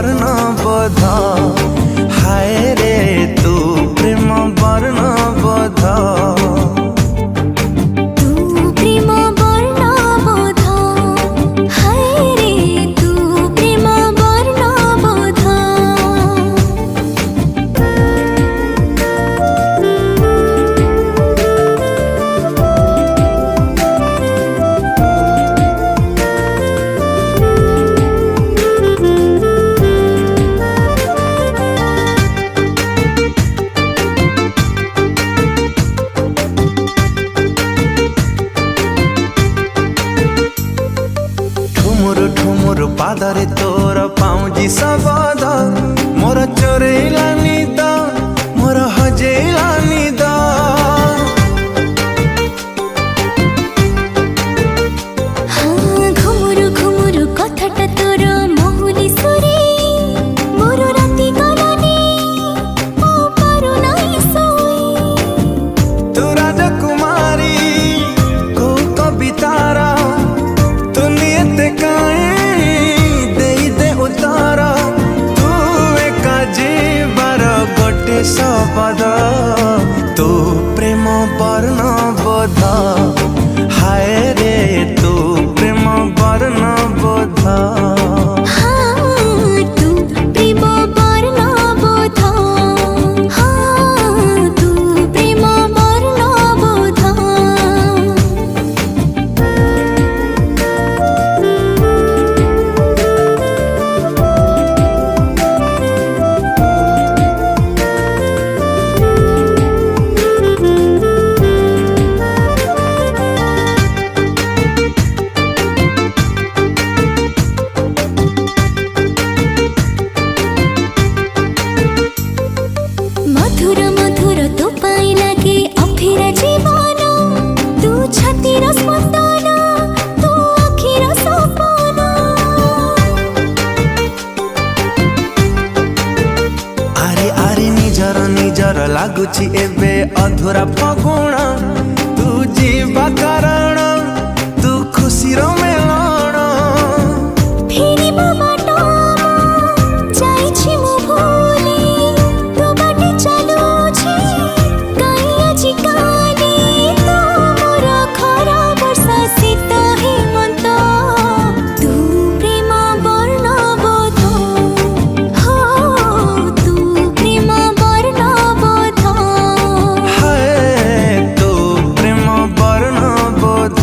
ବର୍ଣ୍ଣବୋଧ। ହାୟ ରେ ତୁ ପ୍ରେମ ବର୍ଣ୍ଣବୋଧ। ଠୁମୁରୁ ପାଦରେ ତୋର ପାଉଁଜି ଶବଦ, ମୋର ଚୋରେଇଲା ନିଦ, ମୋର ହଜେଇଲା ନିଦ। ଘୁମୁରୁ ଘୁମୁରୁ କଥାଟା ତୋର ମହୁଲି ସୁରେ, ମୋର ରାତି ଗଲାନି ମୁଁ ପାରୁନାହିଁ ଶୋଇ। ତୁ ରାଜକୁମାରୀ କୋଉ କବିତାର, ତୁ ନିଏତେ କାହିଁ ଦେଇଦେ ଉତ୍ତର। ତୁ ଏକା ଯିବାର ଗୋଟେ ଶବଦ, ତୁ ପ୍ରେମ ବର୍ଣ୍ଣବୋଧ। ହାୟ ରେ ତୁ ପ୍ରେମ ବର୍ଣ୍ଣବୋଧ। ତୁ ପ୍ରେମ ବର୍ଣ୍ଣବୋଧ। ତୁ ପ୍ରେମ ବର୍ଣ୍ଣବୋଧ। मधुर मधुर तो पाई लागे अफेरा जीवन, तू छातीर स्पंदन, तू अखिर सपन। आरे आरे निजर निजर लागुची एबे अधूरा फगुण। तू जीवा कारण तू खुशीर मेलण। फेरिबा बाटो जाइछि मु भूली, तो बाटे चालुछि काई आजि काली। तू मोर खरा वर्षा शीत हेमंत, तू प्रेम वर्णबोध। तू प्रेम वर्णबोध। हाय तू प्रेम वर्णबोध।